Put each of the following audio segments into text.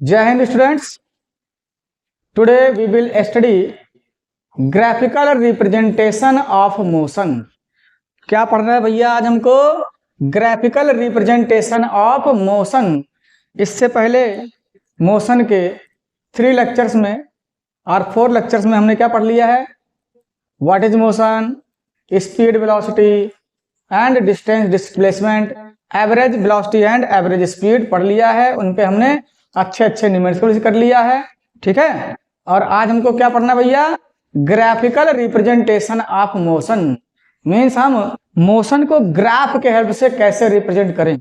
जय Hind students. Today we will study graphical representation of motion. क्या पढ़ना है भैया आज हमको? Graphical representation of motion. इससे पहले मोशन के 3 लेक्चर्स में और 4 लेक्चर्स में हमने क्या पढ़ लिया है? What is motion, speed velocity and distance displacement, average velocity and average speed पढ़ लिया है। उन पे हमने अच्छे न्यूमेरिकल्स कर लिया है, ठीक है। और आज हमको क्या पढ़ना भैया? Graphical representation of motion. Means हम मोशन को ग्राफ के हेल्प से कैसे रिप्रेजेंट करें,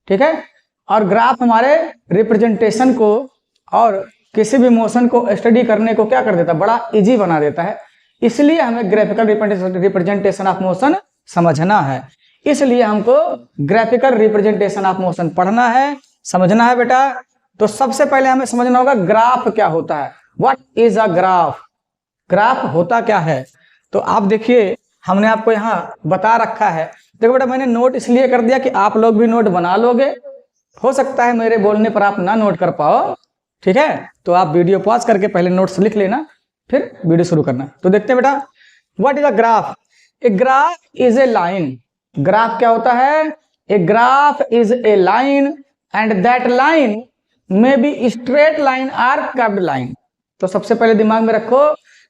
ठीक है। और ग्राफ हमारे रिप्रेजेंटेशन को और किसी भी मोशन को स्टडी करने को क्या कर देता है? बड़ा इजी बना देता है। इसलिए हमें ग्राफिकल रिप्रेजेंटेशन ऑफ मोशन समझना है। इसलिए हमको ग्राफिकल रिप्रेजेंटेशन ऑफ मोशन पढ़ना है, समझना है बेटा। तो सबसे पहले हमें समझना होगा ग्राफ क्या होता है। What is a graph? Graph होता क्या है? तो आप देखिए, हमने आपको यहाँ बता रखा है। देखो बेटा, मैंने नोट इसलिए कर दिया कि आप लोग भी नोट बना लोगे। हो सकता है मेरे बोलने पर आप ना नोट कर पाओ, ठीक है। तो आप वीडियो पॉज करके पहले नोट्स लिख लेना, फिर वीडियो शुरू करना। तो देखते हैं बेटा, what is a graph? A graph is a line. Graph क्या होता है? A graph is a line and that line में बी स्ट्रेट लाइन और कर्व्ड लाइन। तो सबसे पहले दिमाग में रखो,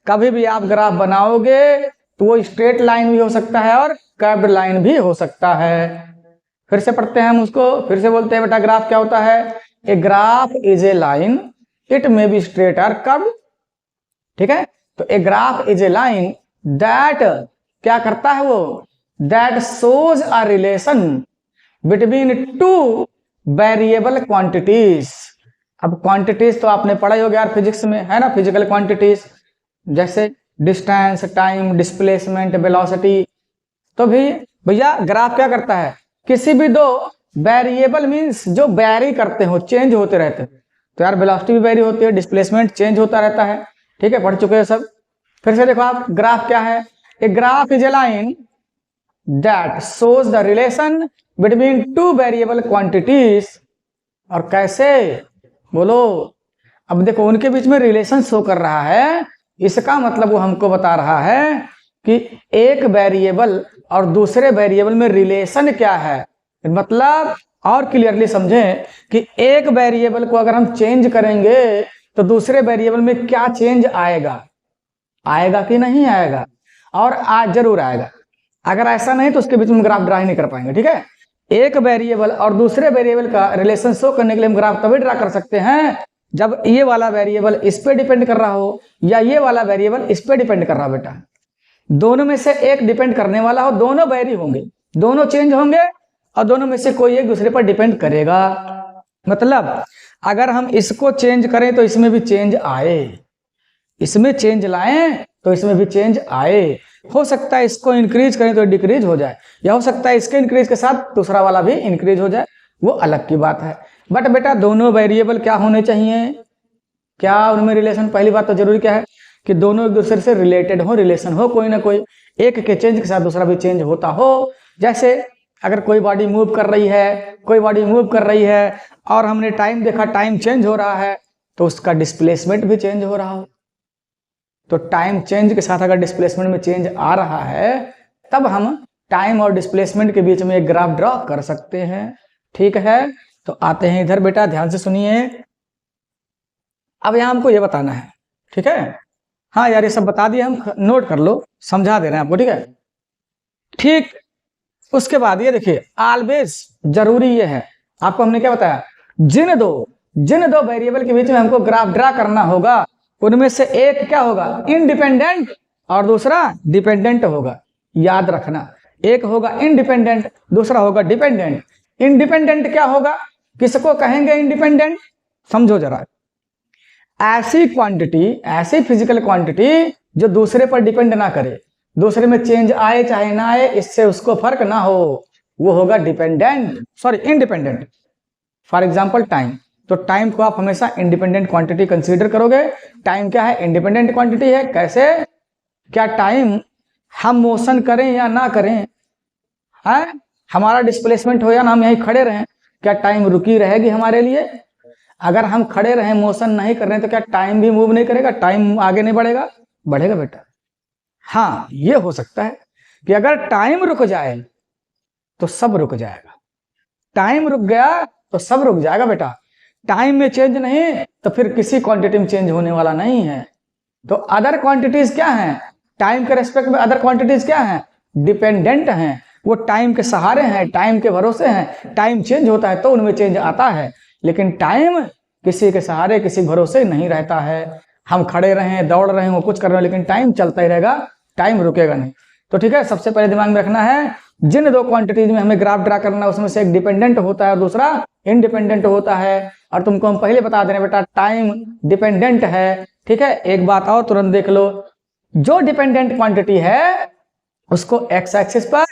कभी भी आप ग्राफ बनाओगे तो वो स्ट्रेट लाइन भी हो सकता है और कर्व्ड लाइन भी हो सकता है। फिर से पढ़ते हैं हम उसको, फिर से बोलते हैं बेटा, ग्राफ क्या होता है? A graph is a line, it may be straight और कर्व्ड, ठीक है। तो a graph is a line that क्या करता है वो? That shows a relation between 2 variable quantities. अब क्वांटिटीज तो आपने पढ़ा ही होगा यार फिजिक्स में, है ना। फिजिकल क्वांटिटीज जैसे डिस्टेंस, टाइम, डिस्प्लेसमेंट, वेलोसिटी। तो भी भैया ग्राफ क्या करता है? किसी भी 2 वेरिएबल मींस जो वेरी करते हो, चेंज होते रहते हैं। तो यार वेलोसिटी भी वेरी होती है, डिस्प्लेसमेंट चेंज होता रहता है, ठीक है। पढ़ चुके हैं सब। फिर से देखो आप, ग्राफ क्या है? A graph is a line that shows the relation between 2 variable quantities. और कैसे? बोलो। अब देखो, उनके बीच में रिलेशन शो कर रहा है। इसका मतलब वो हमको बता रहा है कि एक वेरिएबल और दूसरे वेरिएबल में रिलेशन क्या है। मतलब और क्लियरली समझें कि एक वेरिएबल को अगर हम चेंज करेंगे तो दूसरे वेरिएबल में क्या चेंज आएगा? आएगा कि नहीं आएगा? और आज जरूर आएगा। अगर ऐसा नहीं तो उसके बीच में ग्राफ ड्रा ही नहीं कर पाएंगे, ठीक है। एक वेरिएबल और दूसरे वेरिएबल का रिलेशन शो करने के लिए हम ग्राफ तभी ड्रा कर सकते हैं जब ये वाला वेरिएबल इस पे डिपेंड कर रहा हो या ये वाला वेरिएबल इस पे डिपेंड कर रहा हो। बेटा, दोनों में से एक डिपेंड करने वाला हो, दोनों वेरी होंगे, दोनों चेंज होंगे और दोनों में से कोई एक दूसरे पर डिपेंड करेगा। मतलब अगर हम इसको चेंज करें तो इसमें भी चेंज आए, इसमें चेंज लाएं तो इसमें भी चेंज आए। हो सकता है इसको इंक्रीज करें तो डिक्रीज हो जाए, या हो सकता है इसके इंक्रीज के साथ दूसरा वाला भी इंक्रीज हो जाए, वो अलग की बात है। बट बेटा, दोनों वेरिएबल क्या होने चाहिए? क्या उनमें रिलेशन? पहली बात तो जरूरी क्या है कि दोनों एक दूसरे से रिलेटेड हो, रिलेशन हो कोई ना कोई, एक के चेंज के साथ दूसरा भी चेंज होता हो। जैसे अगर कोई बॉडी मूव कर रही है, कोई बॉडी मूव कर रही है और हमने टाइम देखा, टाइम चेंज हो रहा है, तो उसका डिस्प्लेसमेंट भी चेंज हो रहा हो। तो टाइम चेंज के साथ अगर डिस्प्लेसमेंट में चेंज आ रहा है तब हम टाइम और डिस्प्लेसमेंट के बीच में एक ग्राफ ड्रॉ कर सकते हैं, ठीक है। तो आते हैं इधर बेटा, ध्यान से सुनिए। अब यहां हमको ये बताना है, ठीक है। हाँ यार, ये सब बता दिए हम, नोट कर लो, समझा दे रहे हैं आपको, ठीक है। ठीक, उसके बाद ये देखिए, ऑलवेज जरूरी ये है, आपको हमने क्या बताया? जिन दो वेरिएबल के बीच में हमको ग्राफ ड्रा करना होगा, उनमें से एक क्या होगा? इंडिपेंडेंट और दूसरा डिपेंडेंट होगा। याद रखना, एक होगा इंडिपेंडेंट, दूसरा होगा डिपेंडेंट। इंडिपेंडेंट क्या होगा? किसको कहेंगे इंडिपेंडेंट? समझो जरा। ऐसी क्वांटिटी, ऐसी फिजिकल क्वांटिटी जो दूसरे पर डिपेंड ना करे, दूसरे में चेंज आए चाहे ना आए, इससे उसको फर्क ना हो, वो होगा इंडिपेंडेंट। For example time. तो टाइम को आप हमेशा इंडिपेंडेंट क्वांटिटी कंसीडर करोगे। टाइम क्या है? इंडिपेंडेंट क्वांटिटी है। कैसे? क्या टाइम हम मोशन करें या ना करें, है हमारा डिस्प्लेसमेंट हो या ना हम यहीं खड़े रहें, क्या टाइम रुकी रहेगी हमारे लिए? अगर हम खड़े रहें, मोशन नहीं कर रहे हैं, तो क्या टाइम भी मूव नहीं करेगा, टाइम आगे नहीं बढ़ेगा? बढ़ेगा बेटा। हाँ, ये हो सकता है कि अगर टाइम रुक जाए तो सब रुक जाएगा। टाइम रुक गया तो सब रुक जाएगा बेटा। टाइम में चेंज नहीं तो फिर किसी क्वांटिटी में चेंज होने वाला नहीं है। तो अदर क्वांटिटीज क्या हैं? टाइम के रेस्पेक्ट में अदर क्वांटिटीज क्या हैं? डिपेंडेंट हैं। वो टाइम के सहारे हैं, टाइम के भरोसे हैं। टाइम चेंज होता है तो उनमें चेंज आता है, लेकिन टाइम किसी के सहारे, किसी भरोसे नहीं रहता है। हम खड़े रहें, दौड़ रहे हो, कुछ कर रहे हो, लेकिन टाइम चलता ही रहेगा, टाइम रुकेगा नहीं। तो ठीक है, सबसे पहले दिमाग में रखना है, जिन दो क्वांटिटीज में हमें ग्राफ ड्रा करना है उसमें से एक डिपेंडेंट होता है और दूसरा इंडिपेंडेंट होता है। और तुमको हम पहले बता दे रहे हैं बेटा, टाइम डिपेंडेंट है। ठीक है, एक बात और तुरंत देख लो, जो डिपेंडेंट क्वांटिटी है उसको एक्स एक्सिस पर,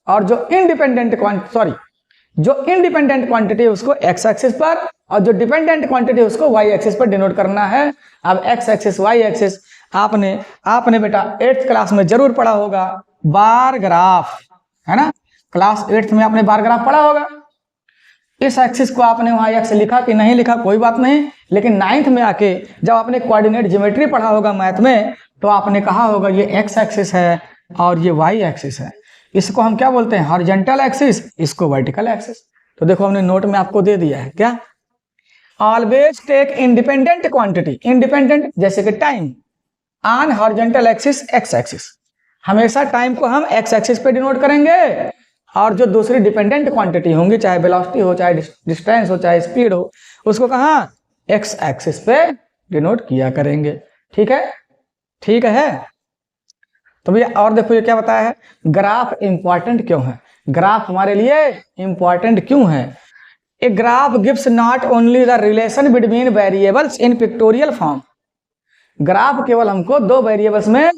और जो इंडिपेंडेंट क्वांटिटी है उसको एक्स एक्सिस पर, और जो डिपेंडेंट क्वांटिटी है उसको वाई एक्सिस पर डिनोट करना है। अब एक्स एक्सिस वाई एक्सिस आपने बेटा 8th क्लास में जरूर पढ़ा होगा, बार ग्राफ, है ना? क्लास 8th में आपने बार ग्राफ पढ़ा होगा। इस एक्सिस को आपने वहां एक्स लिखा कि नहीं लिखा कोई बात नहीं, लेकिन 9th में आके जब आपने कोऑर्डिनेट ज्योमेट्री पढ़ा होगा मैथ में, तो आपने कहा होगा ये एक्स एक्सिस है और ये वाई एक्सिस है। इसको हम क्या बोलते हैं? हॉरिजॉन्टल एक्सिस, इसको वर्टिकल एक्सिस। तो देखो हमने नोट में आपको दे दिया है क्या, always take independent quantity, independent जैसे कि time, on horizontal axis X axis. हमेशा टाइम को हम एक्स एक्सिस पे डिनोट करेंगे, और जो दूसरी डिपेंडेंट क्वांटिटी होंगी, चाहे वेलोसिटी हो, चाहे डिस्टेंस हो, चाहे स्पीड हो, उसको कहाँ? एक्स एक्सिस पे डिनोट किया करेंगे। ठीक है, ठीक है। तो भैया और देखो ये क्या बताया है, ग्राफ इंपॉर्टेंट क्यों है? ग्राफ हमारे लिए इंपॉर्टेंट क्यों है? A graph gives not only the relation between variables in pictorial form. Graph केवल हमको दो वेरिएबल्स में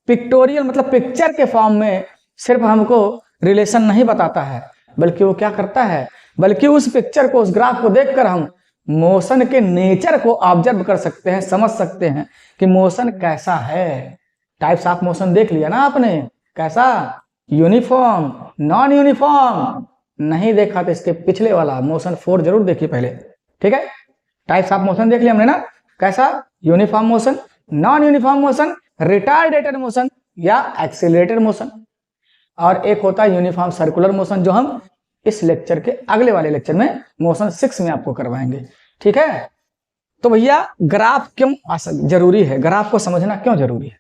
पिक्टोरियल मतलब पिक्चर के फॉर्म में सिर्फ हमको रिलेशन नहीं बताता है, बल्कि वो क्या करता है, बल्कि उस पिक्चर को, उस ग्राफ को देखकर हम मोशन के नेचर को ऑब्जर्व कर सकते हैं, समझ सकते हैं कि मोशन कैसा है। टाइप्स ऑफ मोशन देख लिया ना आपने, कैसा? Uniform, non uniform. नहीं देखा तो इसके पिछले वाला मोशन 4 जरूर देखिए पहले। ठीक है, टाइप्स ऑफ मोशन देख लिया हमने ना, कैसा? Uniform motion, non uniform motion, retarded motion या एक्सीलरेटेड मोशन, और एक होता है यूनिफॉर्म सर्कुलर मोशन, जो हम इस लेक्चर के अगले वाले लेक्चर में मोशन 6 में आपको करवाएंगे। ठीक है, तो भैया ग्राफ क्यों जरूरी है, ग्राफ को समझना क्यों जरूरी है?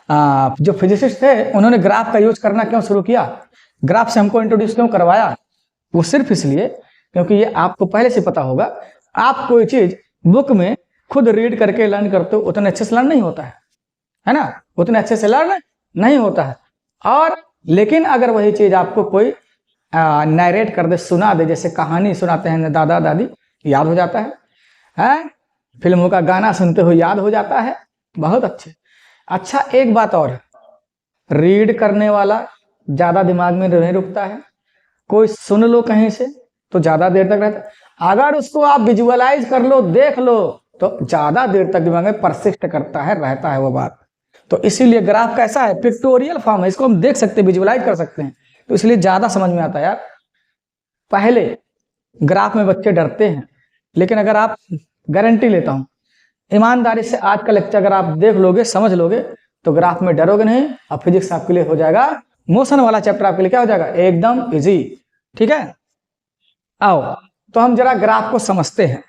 जो फिजिसिस्ट थे उन्होंने ग्राफ का यूज करना क्यों शुरू किया, ग्राफ से हमको इंट्रोड्यूस क्यों करवाया? वो सिर्फ इसलिए क्योंकि ये आपको पहले से पता होगा, आप कोई चीज बुक में खुद रीड करके लर्न करते हो उतने अच्छे से लर्न नहीं होता है ना? उतने अच्छे से लर्न नहीं होता है। और लेकिन अगर वही चीज आपको कोई नरेट कर दे, सुना दे, जैसे कहानी सुनाते हैं दादा दादी, याद हो जाता है? फिल्मों का गाना सुनते हो याद हो जाता है, बहुत अच्छे। अच्छा, एक बात और, रीड करने वाला ज्यादा दिमाग में नहीं रुकता है, कोई सुन लो कहीं से तो ज्यादा देर तक रहता है, अगर उसको आप विजुअलाइज कर लो, देख लो, तो ज्यादा देर तक दिमाग में परसिस्ट करता है, रहता है वो बात। तो इसीलिए ग्राफ कैसा है? पिक्टोरियल फॉर्म है, इसको हम देख सकते हैं, विजुअलाइज कर सकते हैं, तो इसलिए ज्यादा समझ में आता है यार। पहले ग्राफ में बच्चे डरते हैं, लेकिन अगर आप, गारंटी लेता हूं, ईमानदारी से आज का लेक्चर अगर आप देख लोगे, समझ लोगे, तो ग्राफ में डरोगे नहीं, और फिजिक्स आपके लिए हो जाएगा, मोशन वाला चैप्टर आपके लिए क्या हो जाएगा? एकदम इजी। ठीक है, आओ तो हम जरा ग्राफ को समझते हैं,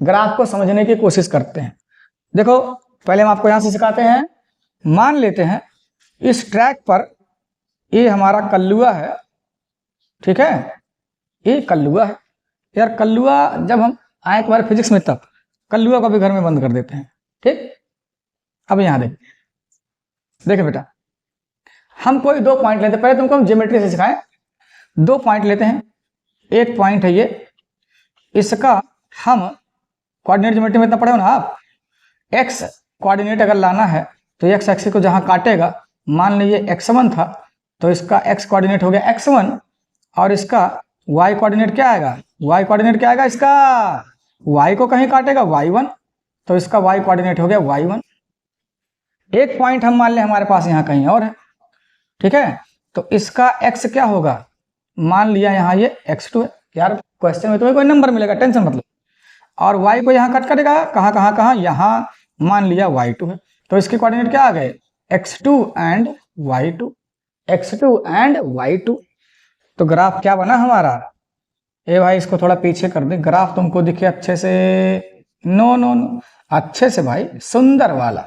ग्राफ को समझने की कोशिश करते हैं। देखो पहले हम आपको यहां से सिखाते हैं, मान लेते हैं इस ट्रैक पर ये हमारा कल्लुआ है। ठीक है, ये कल्लुआ है यार। कल्लुआ जब हम आए तुम्हारे फिजिक्स में, तब कल्लुआ को भी घर में बंद कर देते हैं। ठीक, अब यहां देखे बेटा, हम कोई दो पॉइंट लेते हैं, पहले तुमको हम ज्योमेट्री से सिखाएं। दो पॉइंट लेते हैं, एक पॉइंट है ये, इसका हम कोऑर्डिनेट ज्योमेट्री में इतना पढ़े हो ना आप, एक्स कोऑर्डिनेट अगर लाना है तो एक्स एक्सिस को जहां काटेगा, मान लीजिए x1 था, तो इसका x कोऑर्डिनेट हो गया x1, और इसका y कोऑर्डिनेट क्या आएगा? y कोऑर्डिनेट क्या आएगा इसका? y को कहीं काटेगा y1, तो इसका y कोऑर्डिनेट हो गया y1। एक पॉइंट हम मान लें हमारे पास यहाँ कहीं और है। ठीक है, तो इसका x क्या होगा? मान लिया यहाँ ये x2 है। यार क्वेश्चन में तुम्हें कोई नंबर मिलेगा, टेंशन मतलब। और y को यहाँ कट करेगा, कहाँ कहाँ कहाँ, यहाँ मान लिया y2 है, तो इसके कोऑर्डिनेट क्या आ गए, x2 and y2, x2 and y2। तो ग्राफ क्या बना हमारा, ए भाई इसको थोड़ा पीछे कर दे, ग्राफ तुमको दिखे अच्छे से, नो नो नो, अच्छे से भाई, सुंदर वाला,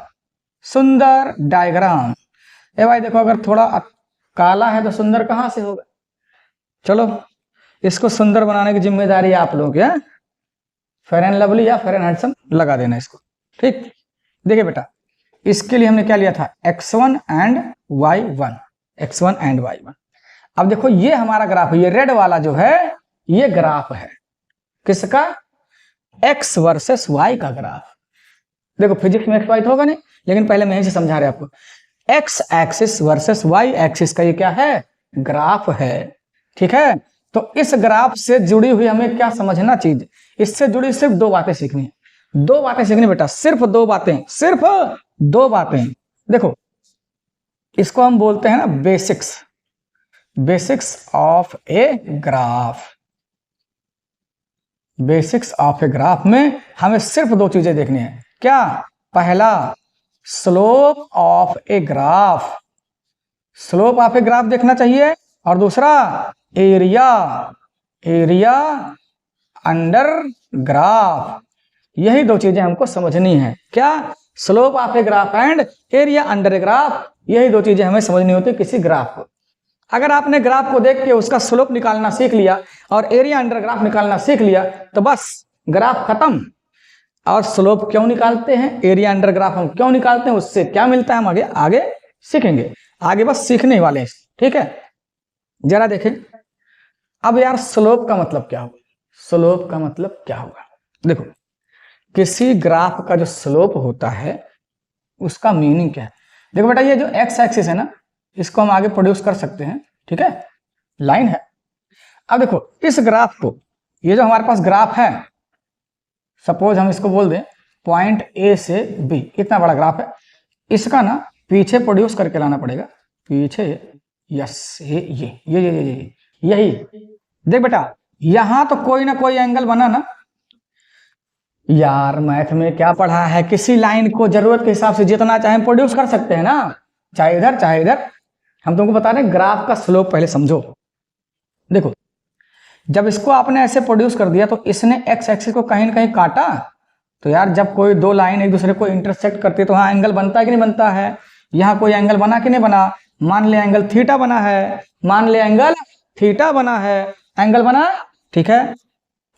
सुंदर डायग्राम। ए भाई देखो, अगर थोड़ा काला है तो सुंदर कहाँ से होगा। चलो इसको सुंदर बनाने की जिम्मेदारी आप लोग है, फेयर एंड लवली या फेयर एंड हैंडसम लगा देना इसको, ठीक। देखिए बेटा, इसके लिए हमने क्या लिया था, x1 and y1, x1 and y1। अब देखो ये हमारा ग्राफ है, ये रेड वाला जो है ये ग्राफ है किसका, x वर्सेस y का ग्राफ। देखो फिजिक्स में x y तो होगा नहीं, लेकिन पहले मैं यहीं से समझा रहे आपको, x axis versus y axis का ये क्या है, ग्राफ है, ठीक है। तो इस ग्राफ से जुड़ी हुई हमें क्या समझना चीज, इससे जुड़ी सिर्फ दो बातें सीखनी है, दो बातें सीखनी बेटा, सिर्फ दो बातें, सिर्फ दो बातें। देखो इसको हम बोलते हैं ना basics, basics of a graph. Basics of a graph में हमें सिर्फ दो चीजें देखनी है, क्या, पहला slope of a graph, slope of a graph देखना चाहिए, और दूसरा एरिया, एरिया अंडर ग्राफ। यही दो चीजें हमको समझनी है, क्या, slope of a graph and area under a graph. यही दो चीजें हमें समझनी होती है किसी ग्राफ को। अगर आपने ग्राफ को देख के उसका स्लोप निकालना सीख लिया और एरिया अंडर ग्राफ निकालना सीख लिया तो बस ग्राफ खत्म। और स्लोप क्यों निकालते हैं, एरिया अंडर ग्राफ हम क्यों निकालते हैं, उससे क्या मिलता है हम आगे आगे सीखेंगे, आगे बस सीखने वाले हैं, ठीक है। जरा देखें अब यार, स्लोप का मतलब क्या होगा, स्लोप का मतलब क्या होगा। देखो किसी ग्राफ का जो स्लोप होता है उसका मीनिंग क्या है। देखो बेटा, ये जो एक्स एक्सिस है ना, इसको हम आगे प्रोड्यूस कर सकते हैं, ठीक है, लाइन है। अब देखो इस ग्राफ को, ये जो हमारे पास ग्राफ है, सपोज हम इसको बोल दें पॉइंट ए से बी, इतना बड़ा ग्राफ है, इसका ना पीछे प्रोड्यूस करके लाना पड़ेगा, पीछे, यस ये यही। देख बेटा यहां तो कोई ना कोई एंगल बना ना, यार मैथ में क्या पढ़ा है, किसी लाइन को जरूरत के हिसाब से जितना चाहे प्रोड्यूस कर सकते हैं ना, चाहे इधर चाहे इधर। हम तुमको बता रहे हैं ग्राफ का स्लोप पहले समझो। देखो जब इसको आपने ऐसे प्रोड्यूस कर दिया तो इसने एक्स एक्सिस को कहीं ना कहीं काटा, तो यार जब कोई दो लाइन एक दूसरे को इंटरसेक्ट करती है तो वहां एंगल बनता है कि नहीं बनता है। यहाँ कोई एंगल बना कि नहीं बना, मान ले एंगल थीटा बना है, मान ले एंगल थीटा बना है, एंगल बना, ठीक है।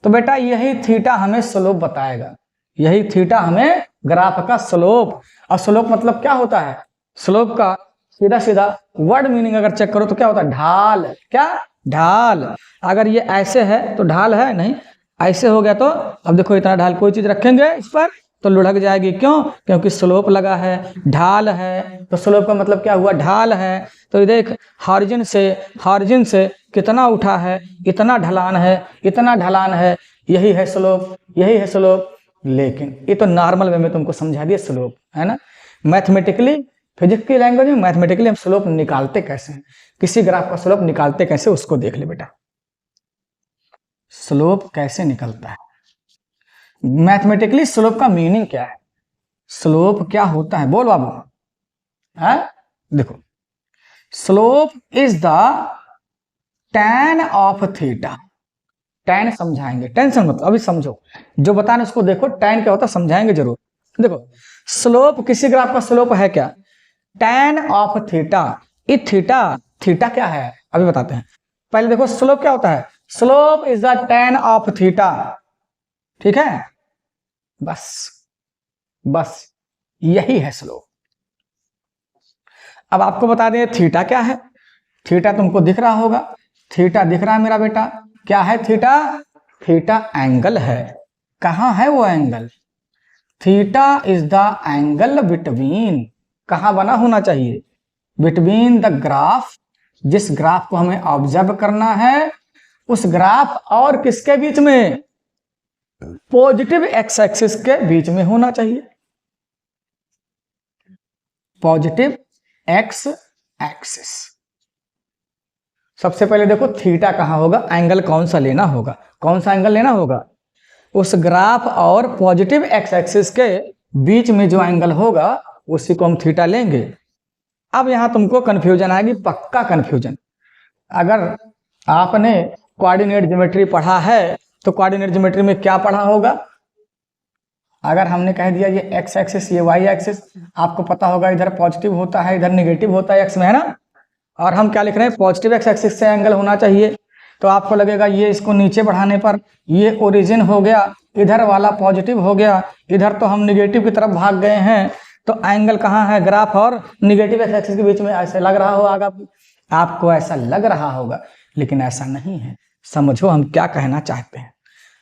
तो बेटा यही थीटा हमें स्लोप बताएगा, यही थीटा हमें ग्राफ का स्लोप। और स्लोप मतलब क्या होता है, स्लोप का सीधा सीधा वर्ड मीनिंग अगर चेक करो तो क्या होता है, ढाल। क्या, ढाल। अगर ये ऐसे है तो ढाल है नहीं, ऐसे हो गया तो, अब देखो इतना ढाल कोई चीज रखेंगे इस पर तो लुढ़क जाएगी, क्यों, क्योंकि स्लोप लगा है, ढाल है। तो स्लोप का मतलब क्या हुआ, ढाल है। तो ये देख हार्जिन से कितना उठा है, इतना ढलान है, इतना ढलान है, यही है स्लोप, यही है स्लोप। लेकिन ये तो नॉर्मल वे में तुमको समझा दिया स्लोप, है ना। मैथमेटिकली, फिजिक्स की लैंग्वेज में मैथमेटिकली हम स्लोप निकालते कैसे हैं, किसी ग्राफ का स्लोप निकालते कैसे, उसको देख ले बेटा। स्लोप कैसे निकलता है, मैथमेटिकली स्लोप का मीनिंग क्या है, स्लोप क्या होता है, बोल बाबू। है देखो, slope is the tan of theta. tan समझाएंगे, टेंशन मत, अभी समझो, जो बताने उसको देखो, tan क्या होता है समझाएंगे जरूर। देखो स्लोप, किसी ग्राफ का स्लोप है क्या, tan ऑफ थीटा। ये थीटा, थीटा क्या है अभी बताते हैं, पहले देखो स्लोप क्या होता है, slope is the tan of theta, ठीक है। बस यही है स्लोप। अब आपको बता दें थीटा क्या है, थीटा तुमको दिख रहा होगा, थीटा दिख रहा है मेरा बेटा, क्या है थीटा, थीटा एंगल है। कहां है वो angle, theta is the angle between, कहां बना होना चाहिए, बिटवीन द ग्राफ, जिस ग्राफ को हमें ऑब्जर्व करना है उस ग्राफ और किसके बीच में, पॉजिटिव एक्स एक्सिस के बीच में होना चाहिए, पॉजिटिव एक्स एक्सिस। सबसे पहले देखो थीटा कहां होगा, एंगल कौन सा लेना होगा, कौन सा एंगल लेना होगा, उस ग्राफ और पॉजिटिव एक्स एक्सिस के बीच में जो एंगल होगा उसी को हम थीटा लेंगे। अब यहां तुमको कंफ्यूजन आएगी, पक्का कंफ्यूजन। अगर आपने कोऑर्डिनेट ज्योमेट्री पढ़ा है तो कोऑर्डिनेट ज्योमेट्री में क्या पढ़ा होगा? अगर हमने कह दिया ये एक्स एक्सिस ये वाई एक्सिस, आपको पता होगा इधर पॉजिटिव होता है इधर नेगेटिव होता है एक्स में, है ना। और हम क्या लिख रहे हैं, पॉजिटिव एक्स एक्सिस से एंगल होना चाहिए। तो आपको लगेगा ये इसको नीचे बढ़ाने पर ये ओरिजिन हो गया, इधर वाला पॉजिटिव हो गया, इधर तो हम निगेटिव की तरफ भाग गए हैं, तो एंगल कहाँ है, ग्राफ और निगेटिव एक्स एक्सिस के बीच में। ऐसे लग रहा होगा आपको, ऐसा लग रहा होगा, लेकिन ऐसा नहीं है। समझो हम क्या कहना चाहते हैं।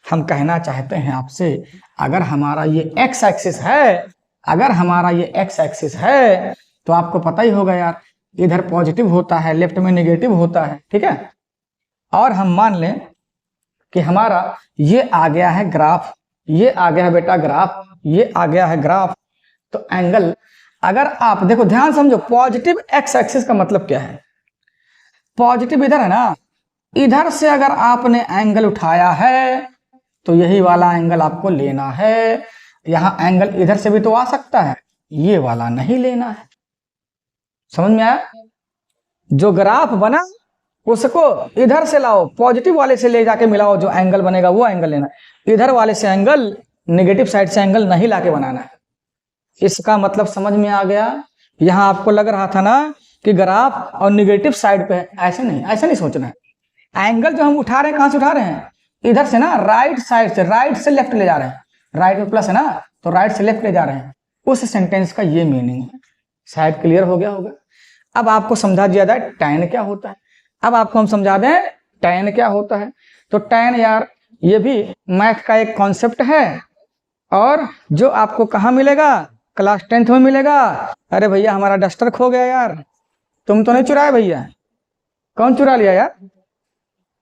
हम कहना चाहते हैं आपसे, अगर हमारा ये एक्स एक्सिस है, अगर हमारा ये एक्स एक्सिस है तो आपको पता ही होगा यार, इधर पॉजिटिव होता है लेफ्ट में नेगेटिव होता है, ठीक है। और हम मान लें कि हमारा ये आ गया है ग्राफ, ये आ गया है बेटा ग्राफ, ये आ गया है ग्राफ। तो एंगल, अगर आप देखो ध्यान समझो, पॉजिटिव एक्स एक्सिस का मतलब क्या है? पॉजिटिव इधर है ना, इधर से अगर आपने एंगल उठाया है तो यही वाला एंगल आपको लेना है। यहां एंगल इधर से भी तो आ सकता है, ये वाला नहीं लेना है। समझ में आया? जो ग्राफ बना उसको इधर से लाओ, पॉजिटिव वाले से ले जाके मिलाओ, जो एंगल बनेगा वो एंगल लेना है। इधर वाले से एंगल, नेगेटिव साइड से एंगल नहीं लाके बनाना है। इसका मतलब समझ में आ गया? यहां आपको लग रहा था ना कि ग्राफ और नेगेटिव साइड पे है, ऐसे नहीं, ऐसे नहीं सोचना है। एंगल जो हम उठा रहे हैं कहां से उठा रहे हैं? इधर से ना, राइट साइड से, राइट से लेफ्ट ले जा रहे हैं। राइट में प्लस है ना, तो राइट से लेफ्ट ले जा रहे हैं। उस सेंटेंस का ये मीनिंग है। शायद क्लियर हो गया होगा। अब आपको समझा दिया जाए टैन क्या होता है। अब आपको हम समझा दें टैन क्या होता है। तो टैन यार ये भी मैथ का एक कॉन्सेप्ट है, और जो आपको कहाँ मिलेगा, क्लास 10th में मिलेगा। अरे भैया हमारा डस्टर खो गया यार, तुम तो नहीं चुराए भैया? कौन चुरा लिया यार?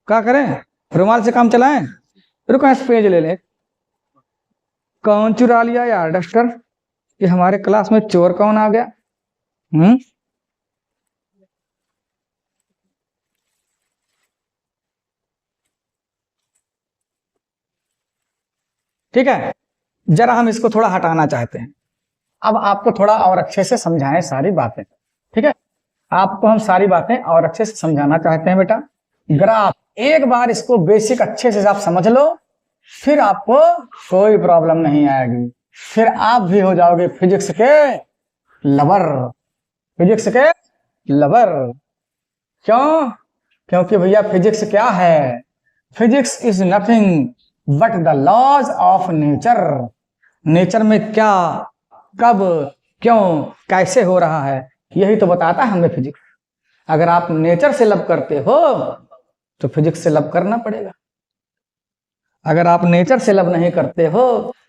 क्या करें, रुमाल से काम चलाएं? रुको पेज ले ले। कौन चुरा लिया यार डस्टर? ये हमारे क्लास में चोर कौन आ गया? ठीक है, जरा हम इसको थोड़ा हटाना चाहते हैं। अब आपको थोड़ा और अच्छे से समझाएं सारी बातें, ठीक है। आपको हम सारी बातें और अच्छे से समझाना चाहते हैं बेटा। ग्राफ, एक बार इसको बेसिक अच्छे से आप समझ लो, फिर आपको कोई प्रॉब्लम नहीं आएगी। फिर आप भी हो जाओगे फिजिक्स के लवर, फिजिक्स के लवर। क्यों? क्योंकि भैया फिजिक्स क्या है? Physics is nothing but the laws of nature. Nature में क्या, कब, क्यों, कैसे हो रहा है, यही तो बताता है हमें फिजिक्स। अगर आप नेचर से लव करते हो तो फिजिक्स से लव करना पड़ेगा। अगर आप नेचर से लव नहीं करते हो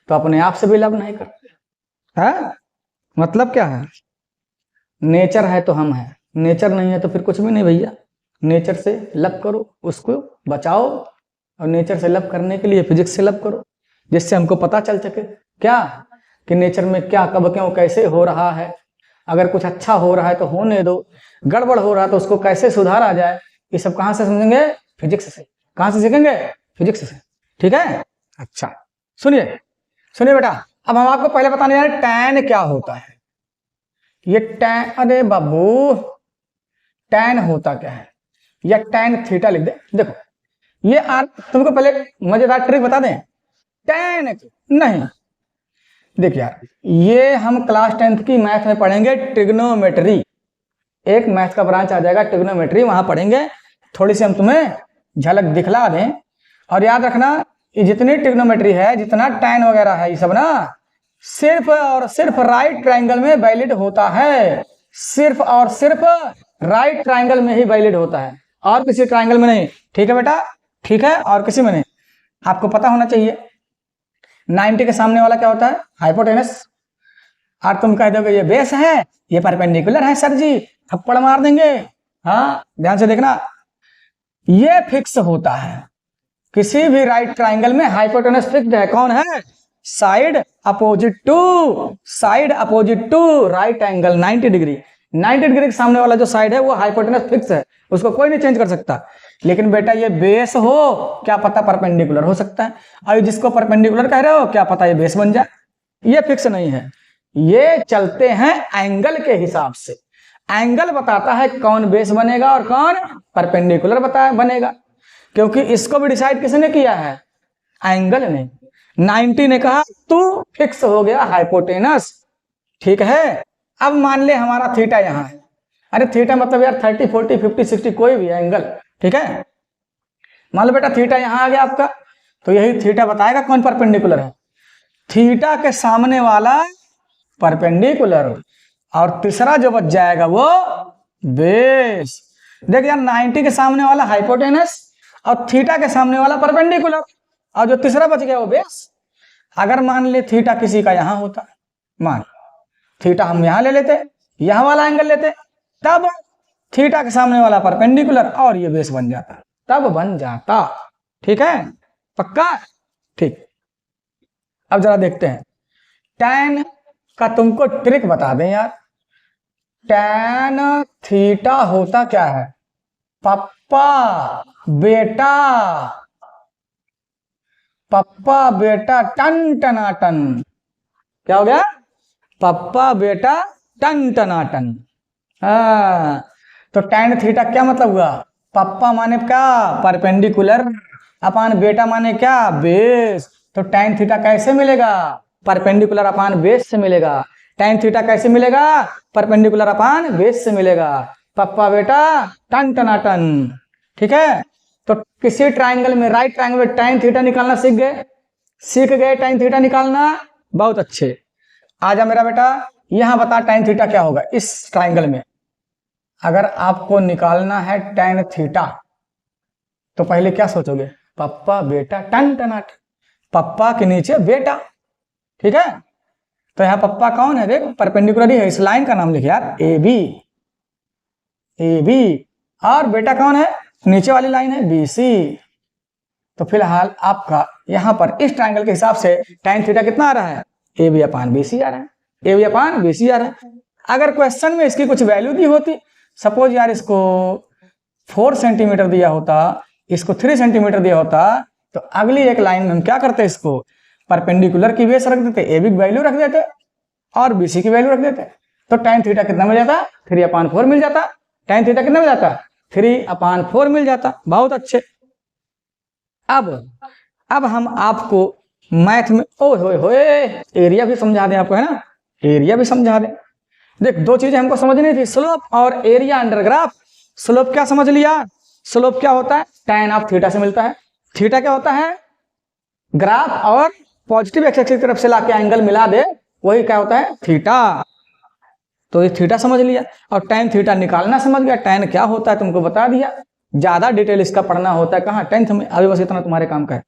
तो अपने आप से भी लव नहीं करते। है मतलब क्या है? नेचर है तो हम हैं, नेचर नहीं है तो फिर कुछ भी नहीं भैया। नेचर से लव करो, उसको बचाओ, और नेचर से लव करने के लिए फिजिक्स से लव करो, जिससे हमको पता चल सके क्या कि नेचर में क्या, कब, क्यों, कैसे हो रहा है। अगर कुछ अच्छा हो रहा है तो होने दो, गड़बड़ हो रहा है तो उसको कैसे सुधारा जाए। ये सब कहां से समझेंगे? फिजिक्स से। कहां से सीखेंगे? फिजिक्स से, ठीक है। अच्छा सुनिए, सुनिए बेटा, अब हम आपको पहले बताने जा रहे हैं टैन क्या होता है। ये टैन, अरे बाबू टैन होता क्या है, या टैन थीटा लिख दे। देखो ये तुमको पहले मजेदार ट्रिक बता दें। टैन नहीं, देखिए यार, ये हम क्लास 10th की मैथ में पढ़ेंगे ट्रिग्नोमेट्री। एक मैथ का ब्रांच आ जाएगा ट्रिग्नोमेट्री, वहां पढ़ेंगे। थोड़ी सी हम तुम्हें झलक दिखला दें। और याद रखना, ये जितनी ट्रिग्नोमेट्री है, जितना टैन वगैरह है, ये सब ना सिर्फ और सिर्फ राइट ट्रायंगल में वैलिड होता है। सिर्फ और सिर्फ राइट ट्रायंगल में ही वैलिड होता है, और किसी ट्रायंगल में नहीं। ठीक है बेटा, ठीक है, और किसी में नहीं। आपको पता होना चाहिए 90 के सामने वाला क्या होता है? हाइपोटेनस। और तुम कह दोगे ये बेस है, ये परपेंडिकुलर है सर जी, थप्पड़ मार देंगे। हाँ ध्यान से देखना, ये फिक्स होता है। किसी भी राइट ट्रायंगल में हाइपोटेनस फिक्स्ड है। कौन है? Side opposite to right angle 90 degree. 90 degree के सामने वाला जो साइड है वो हाइपोटेनस फिक्स है, उसको कोई नहीं चेंज कर सकता। लेकिन बेटा ये बेस हो, क्या पता परपेंडिकुलर हो सकता है। और जिसको परपेंडिकुलर कह रहे हो, क्या पता ये बेस बन जाए। ये फिक्स नहीं है, ये चलते हैं एंगल के हिसाब से। एंगल बताता है कौन बेस बनेगा और कौन परपेंडिकुलर बनेगा, क्योंकि इसको भी डिसाइड किसने किया है, एंगल ने। 90 ने कहा तू फिक्स हो गया हाइपोटेनस, ठीक है। अब मान ले हमारा थीटा यहां है, अरे थीटा मतलब यार 30 40 50 60 कोई भी एंगल, ठीक है। मान लो बेटा थीटा यहां आ गया आपका, तो यही थीटा बताएगा कौन परपेंडिकुलर है। थीटा के सामने वाला परपेंडिकुलर, और तीसरा जो बच जाएगा वो बेस। देख यार 90 के सामने वाला हाइपोटेनस और थीटा के सामने वाला परपेंडिकुलर, और जो तीसरा बच गया वो बेस। अगर मान ले थीटा किसी का यहां होता, मान थीटा हम यहां ले लेते, यहां वाला एंगल लेते, तब थीटा के सामने वाला परपेंडिकुलर और ये बेस बन जाता, तब बन जाता, ठीक है, पक्का, ठीक। अब जरा देखते हैं tan का, तुमको ट्रिक बता दें यार। tan थीटा होता क्या है, पप्पा बेटा, पप्पा बेटा टन टनाटन। क्या हो गया, पप्पा बेटा टन टनाटन। हाँ, तो tan थीटा क्या मतलब हुआ, पप्पा माने क्या, परपेंडिकुलर, अपान बेटा माने क्या, बेस। तो tan थीटा कैसे मिलेगा, परपेंडिकुलर अपान बेस से मिलेगा। tan थीटा कैसे मिलेगा, परपेंडिकुलर अपान बेस से मिलेगा। पप्पा बेटा टन टनाटन, ठीक है। तो किसी ट्राइंगल में, राइट ट्राइंगल में tan थीटा निकालना सीख गए tan थीटा निकालना, बहुत अच्छे। आजा मेरा बेटा, यहां बता tan थीटा क्या होगा इस ट्राइंगल में। अगर आपको निकालना है tan थीटा, तो पहले क्या सोचोगे, पप्पा बेटा टन टनाटन, पप्पा के नीचे बेटा, ठीक है। तो यहाँ पप्पा कौन है, देख परपेंडिकुलर ही है, इस लाइन का नाम लिखे यार, ए बी, और बेटा कौन है, नीचे वाली लाइन है बी सी। तो फिलहाल आपका यहाँ पर इस ट्राइंगल के हिसाब से tan थीटा कितना आ रहा है, A B upon B C आ रहा है, A B upon B C आ रहा है। अगर क्वेश्चन में इसकी कुछ वैल्यू दी होती, सपोज यार इसको 4 सेंटीमीटर दिया होता, इसको 3 सेंटीमीटर दिया होता, तो अगली एक लाइन में हम क्या करते, इसको परपेंडिकुलर की बेस रख देते, ए बी की वैल्यू रख देते और बी सी की वैल्यू रख देते, तो tan थीटा कितना मिल जाता, 3/4 मिल जाता। tan थीटा कितना मिल जाता, 3/4 मिल जाता, बहुत अच्छे। अब हम आपको मैथ में ओए एरिया भी समझा दें आपको, है ना, एरिया भी समझा दें। देख दो चीजें हमको समझनी थी, स्लोप और एरिया अंडर ग्राफ। स्लोप क्या समझ लिया, स्लोप क्या होता है, tan ऑफ थीटा से मिलता है। थीटा क्या होता है, ग्राफ और पॉजिटिव एक्स एक्सिस की तरफ से लाके एंगल मिला दे, वही क्या होता है, थीटा। तो ये थीटा समझ लिया, और tan थीटा निकालना समझ गया, tan क्या होता है तुमको बता दिया। ज्यादा डिटेल इसका पढ़ना होता है कहाँ, 10th में, अभी बस इतना तुम्हारे काम का है।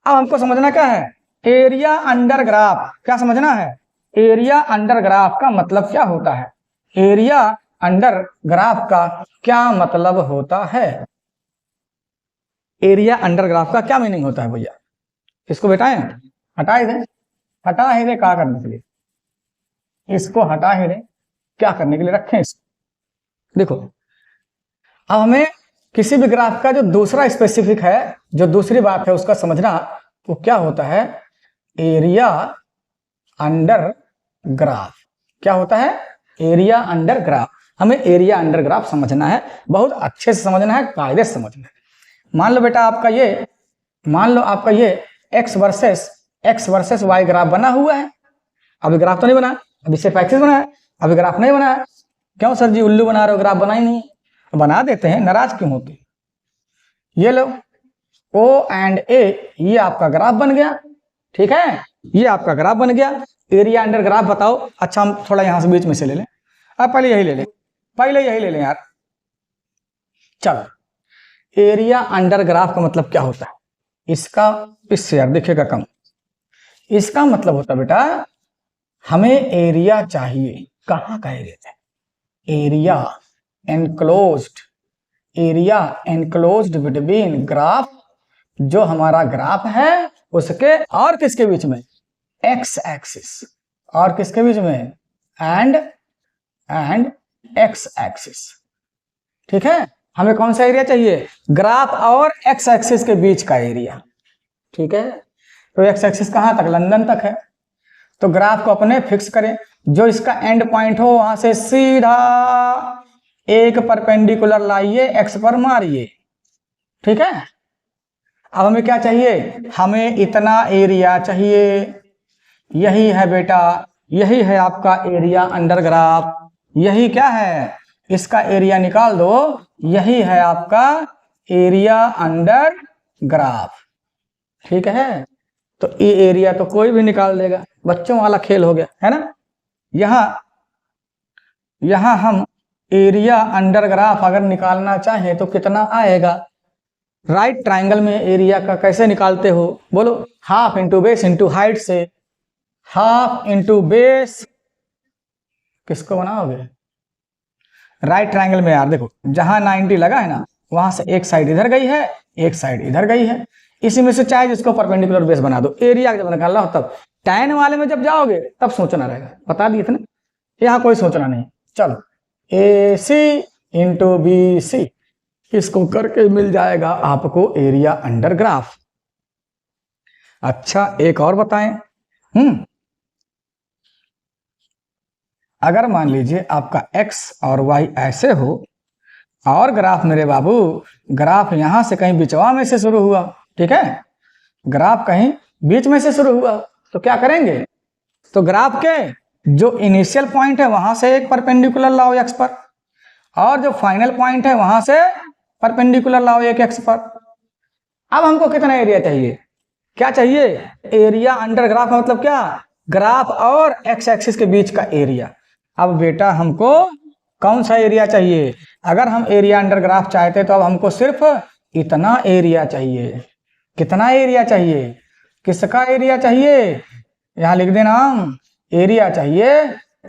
अब हमको समझना क्या है, एरिया अंडर ग्राफ। क्या समझना है, एरिया अंडर ग्राफ का मतलब क्या होता है, एरिया अंडर ग्राफ का क्या मतलब होता है, एरिया अंडर ग्राफ का क्या मीनिंग होता है भैया। इसको बेटाएं, हटा ही दे, हटा ही दे, क्या करने के लिए, इसको हटा ही दे, क्या करने के लिए रखें इसको। देखो अब हमें किसी भी ग्राफ का जो दूसरा स्पेसिफिक है, जो दूसरी बात है उसका समझना, वो क्या होता है, एरिया अंडर ग्राफ। क्या होता है, एरिया अंडर ग्राफ। हमें एरिया अंडर ग्राफ समझना है, बहुत अच्छे से समझना है, कायदे से समझना है। मान लो बेटा आपका ये, मान लो आपका ये एक्स वर्सेस वाई ग्राफ बना हुआ है। अभी ग्राफ तो नहीं बना, अभी सिर्फ एक्सिस बना है, अभी ग्राफ नहीं बना है। क्यों सर जी उल्लू बना रहे हो, ग्राफ बना ही नहीं, बना देते हैं, नाराज क्यों होते। ये लो O एंड A, ये आपका ग्राफ बन गया, ठीक है, ये आपका ग्राफ बन गया। एरिया अंडर ग्राफ बताओ। अच्छा हम थोड़ा यहां से बीच में से ले लें, अब पहले यही ले लें, पहले यही ले लें यार। चलो, एरिया अंडर ग्राफ का मतलब क्या होता है, इसका इससे यार दिखेगा कम। इसका मतलब होता है बेटा, हमें एरिया चाहिए, कहाँ का एरिया है, एरिया एनक्लोज्ड बिटवीन ग्राफ, जो हमारा ग्राफ है उसके और किसके बीच में, एक्स एक्सिस, और किसके बीच में, एंड एक्स एक्सिस, ठीक है। हमें कौन सा एरिया चाहिए? ग्राफ और एक्स एक्सिस के बीच का एरिया। ठीक है, तो एक्स एक्सिस कहाँ तक? लंदन तक है। तो ग्राफ को अपने फिक्स करें, जो इसका एंड पॉइंट हो वहां से सीधा एक परपेंडिकुलर लाइए, एक्स पर मारिए। ठीक है, अब हमें क्या चाहिए? हमें इतना एरिया चाहिए। यही है बेटा, यही है आपका एरिया अंडर ग्राफ। यही क्या है? इसका एरिया निकाल दो। यही है आपका एरिया अंडर ग्राफ। ठीक है, तो ये एरिया तो कोई भी निकाल देगा, बच्चों वाला खेल हो गया है ना। यहां हम एरिया अंडर ग्राफ अगर निकालना चाहें तो कितना आएगा? राइट ट्राइंगल में एरिया का कैसे निकालते हो? बोलो। Half into base into height से। हाफ इंटू बेस किसको बनाओगे? राइट ट्राइंगल में यार देखो, जहां 90 लगा है ना, वहां से एक साइड इधर गई है, एक साइड इधर गई है। इसी में से चाहे जिसको परपेंडिकुलर बेस बना दो। एरिया जब निकालना हो तब, tan वाले में जब जाओगे तब सोचना रहेगा। बता दिए थे ना, यहाँ कोई सोचना नहीं। चलो, AC इंटू BC, इसको करके मिल जाएगा आपको एरिया अंडर ग्राफ। अच्छा, एक और बताएं। अगर मान लीजिए आपका x और y ऐसे हो, और ग्राफ मेरे बाबू, ग्राफ यहां से कहीं बिचवा में से शुरू हुआ। ठीक है, ग्राफ कहीं बीच में से शुरू हुआ, तो क्या करेंगे? तो ग्राफ के जो इनिशियल पॉइंट है वहां से एक परपेंडिकुलर लाओ x पर, और जो फाइनल पॉइंट है वहां से परपेंडिकुलर लाओ एक x पर। अब हमको कितना एरिया चाहिए? क्या चाहिए? एरिया अंडर ग्राफ का मतलब क्या? ग्राफ और x एक्सिस के बीच का एरिया। अब बेटा हमको कौन सा एरिया चाहिए? अगर हम एरिया अंडर ग्राफ चाहते तो अब हमको सिर्फ इतना एरिया चाहिए। कितना एरिया चाहिए? किसका एरिया चाहिए? यहां लिख देना, एरिया चाहिए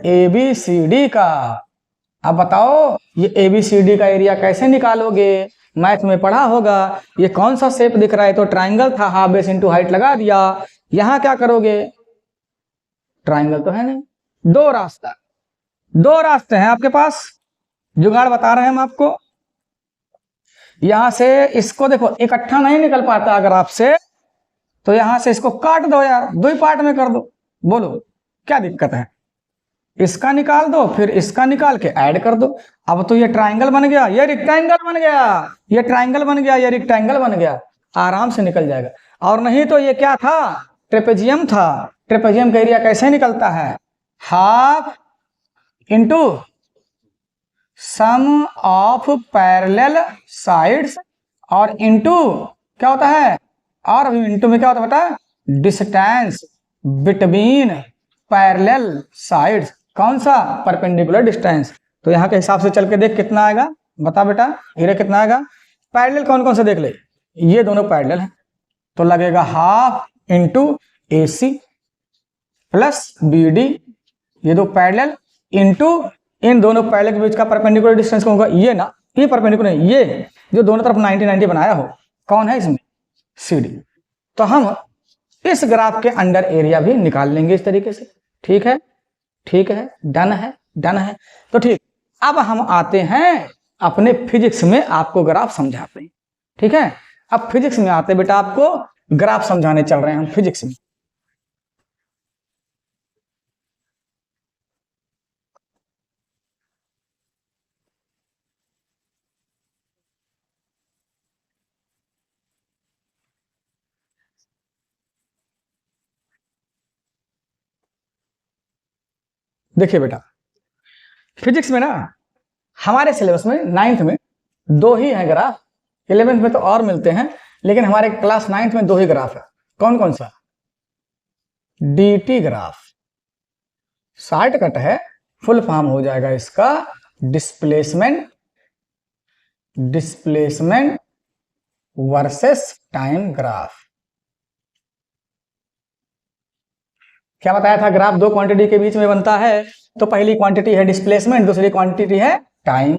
ABCD का। अब बताओ, ये ABCD का एरिया कैसे निकालोगे? मैथ में पढ़ा होगा। ये कौन सा शेप दिख रहा है? तो ट्राइंगल था, हाफ बेस इंटू हाइट लगा दिया। यहां क्या करोगे? ट्राइंगल तो है नहीं, दो रास्ते हैं आपके पास, जुगाड़ बता रहे हैं हम आपको। यहां से इसको देखो, इकट्ठा नहीं निकल पाता अगर आपसे, तो यहां से इसको काट दो यार, 2 पार्ट में कर दो। बोलो क्या दिक्कत है? इसका निकाल दो, फिर इसका निकाल के ऐड कर दो। अब तो ये ट्राइंगल बन गया, ये रेक्टेंगल बन गया, ये ट्राइंगल बन गया, ये रेक्टेंगल बन गया। आराम से निकल जाएगा। और नहीं तो ये क्या था? ट्रेपेजियम था। ट्रेपेजियम का एरिया कैसे निकलता है? Half into sum of parallel sides, और इंटू क्या होता है? और इंटू में क्या होता है बेटा? Distance between parallel sides. कौन सा? Perpendicular distance. तो यहाँ के हिसाब से चल के देख कितना आएगा। बता बेटा, एरिया कितना आएगा? पैरेलल कौन कौन से देख ले, ये दोनों पैरेलल हैं, तो लगेगा half into AC plus BD, ये दो पैरेलल, इंटू इन दोनों पैरेलल के बीच का परपेंडिकुलर डिस्टेंस कौन होगा? ये ना, ये परपेंडिकुलर नहीं, ये जो दोनों तरफ 90-90 बनाया हो, कौन है इसमें? CD। तो हम इस ग्राफ के अंडर एरिया भी निकाल लेंगे इस तरीके से। ठीक है, ठीक है, डन है, डन है। तो ठीक, अब हम आते हैं अपने फिजिक्स में, आपको ग्राफ समझाते हैं। ठीक है, अब फिजिक्स में आते बेटा, आपको ग्राफ समझाने चल रहे हैं हम फिजिक्स में। देखिए बेटा, फिजिक्स में ना हमारे सिलेबस में 9th में 2 ही है ग्राफ, 11th में तो और मिलते हैं, लेकिन हमारे क्लास 9th में 2 ही ग्राफ है। कौन कौन सा? DT ग्राफ, शॉर्टकट है, फुल फॉर्म हो जाएगा इसका डिस्प्लेसमेंट वर्सेस टाइम ग्राफ। क्या बताया था? ग्राफ 2 क्वांटिटी के बीच में बनता है, तो पहली क्वांटिटी है डिस्प्लेसमेंट, दूसरी क्वांटिटी है टाइम।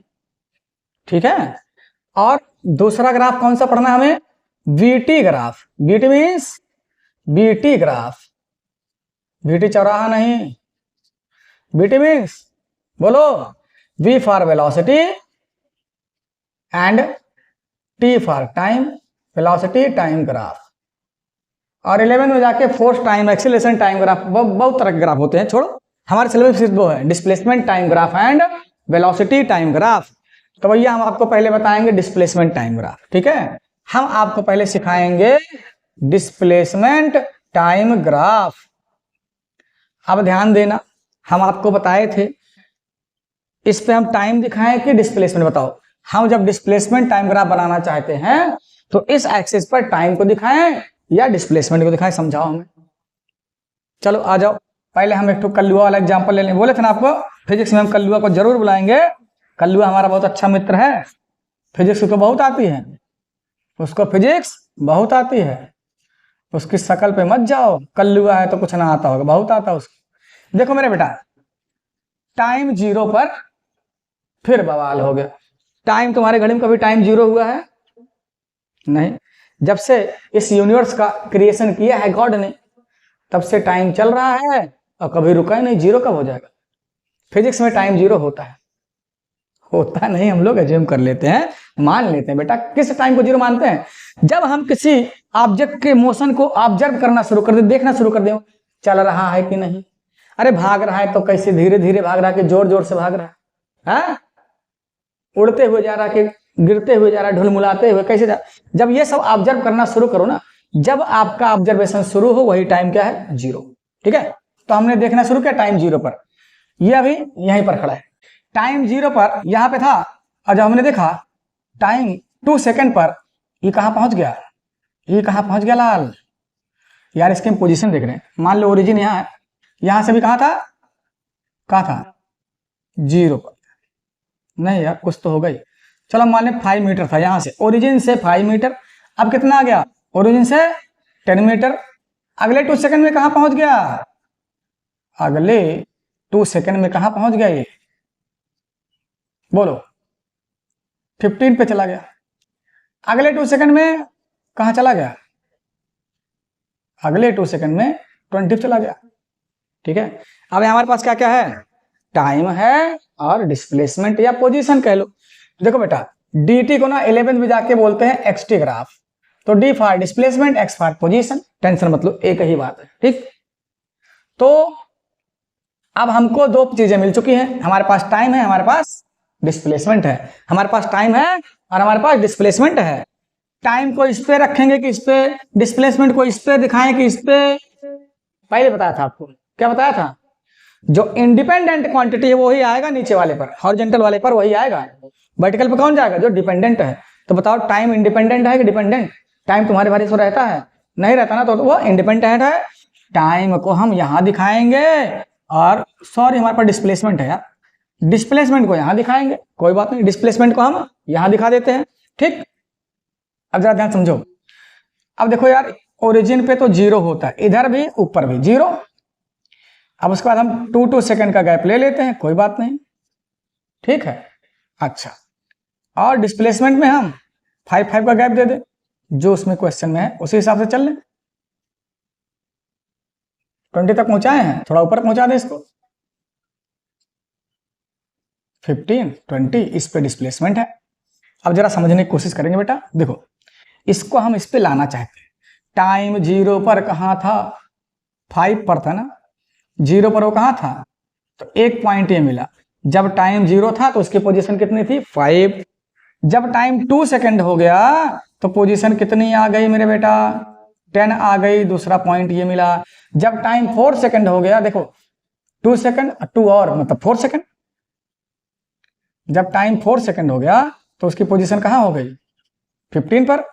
ठीक है, और दूसरा ग्राफ कौन सा पढ़ना है हमें? BT graph. BT means BT graph, BT चौराहा नहीं, BT मीन्स बोलो, V for velocity, and T for time, velocity time graph. और 11 में जाके force time acceleration time graph, बहुत तरह के ग्राफ होते हैं, छोड़ो हमारे सिलेबस में वो है displacement time graph and velocity time graph. तो भैया हम आपको पहले बताएंगे डिस्प्लेसमेंट टाइम ग्राफ, ठीक है। हम आपको पहले सिखाएंगे डिस्प्लेसमेंट टाइम ग्राफ। अब ध्यान देना, हम आपको बताए थे इस पे हम टाइम दिखाएं कि डिस्प्लेसमेंट, बताओ। हम जब डिस्प्लेसमेंट टाइम ग्राफ बनाना चाहते हैं तो इस एक्सिस पर टाइम को दिखाएं या डिस्प्लेसमेंट को दिखाएं, समझाओ हमें। चलो आ जाओ, पहले हम एक तो कल्लुआ वाला एग्जांपल ले लें। बोले थे ना आपको फिजिक्स में हम कल्लुआ को जरूर बुलाएंगे। कल्लुआ हमारा बहुत अच्छा मित्र है, फिजिक्स को बहुत आती है, उसको फिजिक्स बहुत आती है। उसकी शकल पे मत जाओ, कल्लुआ है तो कुछ ना आता होगा, बहुत आता है उसको। देखो मेरे बेटा, टाइम 0 पर फिर बवाल हो गया। टाइम तुम्हारे घड़ी में कभी टाइम 0 हुआ है? नहीं। जब से इस यूनिवर्स का क्रिएशन किया है गॉड ने, तब से टाइम चल रहा है और कभी रुका ही नहीं। 0 कब हो जाएगा? फिजिक्स में टाइम 0 होता है? होता नहीं, हम लोग एज्यूम कर लेते हैं, मान लेते हैं। बेटा किस टाइम को 0 मानते हैं? जब हम किसी ऑब्जेक्ट के मोशन को ऑब्जर्व करना शुरू कर दे, देखना शुरू कर दे, चल रहा है कि नहीं। अरे भाग रहा है तो कैसे धीरे धीरे भाग रहा है कि जोर जोर से भाग रहा है? उड़ते हुए जा रहा है कि गिरते हुए जा रहा है, ढुलमुलाते हुए कैसे जा। जब ये सब ऑब्जर्व करना शुरू करो ना, जब आपका ऑब्जर्वेशन शुरू हो वही टाइम क्या है? 0। ठीक है, तो हमने देखना शुरू किया टाइम 0 पर। ये अभी यहीं पर खड़ा है, टाइम 0 पर यहां पे था। और जब हमने देखा टाइम 2 सेकंड पर, ये कहां पहुंच गया? ये कहां पहुंच गया लाल? यार इसकी हम पोजीशन देख रहे हैं। मान लो ओरिजिन यहां है, यहां से भी कहां था? 0 पर। नहीं यार कुछ तो हो गई। चलो मान लें 5 मीटर था यहां से, ओरिजिन से 5 मीटर। अब कितना आ गया? ओरिजिन से 10 मीटर। अगले 2 सेकंड में कहां पहुंच गया? अगले 2 सेकंड में कहां पहुंच गया? ये बोलो। 15 पे चला गया। अगले 2 सेकंड में कहां चला गया? अगले 2 सेकंड में 20 चला गया। ठीक है, अब हमारे पास क्या क्या है? टाइम है और डिस्प्लेसमेंट या पोजीशन कह लो। देखो बेटा, dt को ना 11 में जाके बोलते हैं एक्सटी ग्राफ। तो d for displacement, x for position, tension मतलब एक ही बात है। ठीक, तो अब हमको 2 चीजें मिल चुकी हैं। हमारे पास टाइम है, हमारे पास डिस्प्लेसमेंट है। हमारे पास टाइम है और हमारे पास डिस्प्लेसमेंट है। टाइम को इस पे रखेंगे कि इस पे, डिस्प्लेसमेंट को इस पे दिखाएं कि इस पे। पहले बताया था आपको, क्या बताया था? जो इंडिपेंडेंट क्वांटिटी है वही आएगा नीचे वाले पर, हॉरिजॉन्टल वाले पर वही आएगा। वर्टिकल पे कौन जाएगा? जो डिपेंडेंट है। तो बताओ टाइम इंडिपेंडेंट है कि डिपेंडेंट? टाइम तुम्हारे बारे से रहता है? नहीं रहता ना, तो वो इंडिपेंडेंट है। टाइम को हम यहां दिखाएंगे और सॉरी हमारे पास डिस्प्लेसमेंट है यार, डिस्प्लेसमेंट को यहां दिखाएंगे। कोई बात नहीं, डिस्प्लेसमेंट को हम यहां दिखा देते हैं। ठीक, अब जरा ध्यान समझो। अब देखो यार, ओरिजिन पे तो 0 होता है, इधर भी ऊपर भी 0। अब उसके बाद हम 2 सेकंड का गैप ले लेते हैं, कोई बात नहीं। ठीक है, अच्छा, और डिस्प्लेसमेंट में हम 5 का गैप दे दें, जो उसमें क्वेश्चन में है उसी हिसाब से चल लें। 20 तक पहुंचाए हैं, थोड़ा ऊपर पहुंचा दें इसको। 15, 20, इस पे डिस्प्लेसमेंट है। अब जरा समझने की कोशिश करेंगे बेटा। देखो, इसको हम इस पे लाना चाहते हैं। टाइम 0 पर कहां था? 5 पर था ना। 0 पर वो कहां था? तो एक पॉइंट ये मिला। जब टाइम 0 था तो उसकी पोजीशन कितनी थी? 5। जब टाइम 2 सेकंड हो गया तो पोजीशन कितनी आ गई मेरे बेटा? 10 आ गई। दूसरा पॉइंट ये मिला। जब टाइम 4 सेकंड हो गया, देखो 2 सेकंड 2 और मतलब 4 सेकंड। जब टाइम 4 सेकंड हो गया तो उसकी पोजीशन कहां हो गई? 15 पर।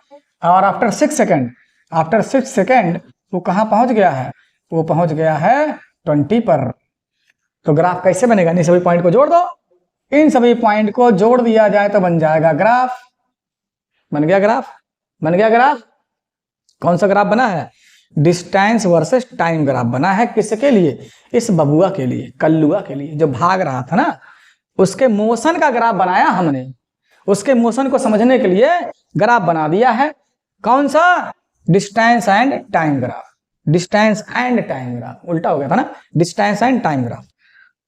और आफ्टर 6 सेकंड वो कहां पहुंच गया है? वो पहुंच गया है 20 पर। तो ग्राफ कैसे बनेगा? इन सभी पॉइंट को जोड़ दो। इन सभी पॉइंट को जोड़ दिया जाए तो बन जाएगा ग्राफ। बन गया ग्राफ, बन गया ग्राफ। कौन सा ग्राफ बना है? डिस्टेंस वर्सेस टाइम ग्राफ बना है। किसके लिए? इस बबुआ के लिए, कल्लुआ के लिए, जो भाग रहा था ना, उसके मोशन का ग्राफ बनाया हमने। उसके मोशन को समझने के लिए ग्राफ बना दिया है। कौन सा? Distance and time graph. Distance and time graph, उल्टा हो गया था ना, डिस्टेंस एंड टाइम ग्राफ।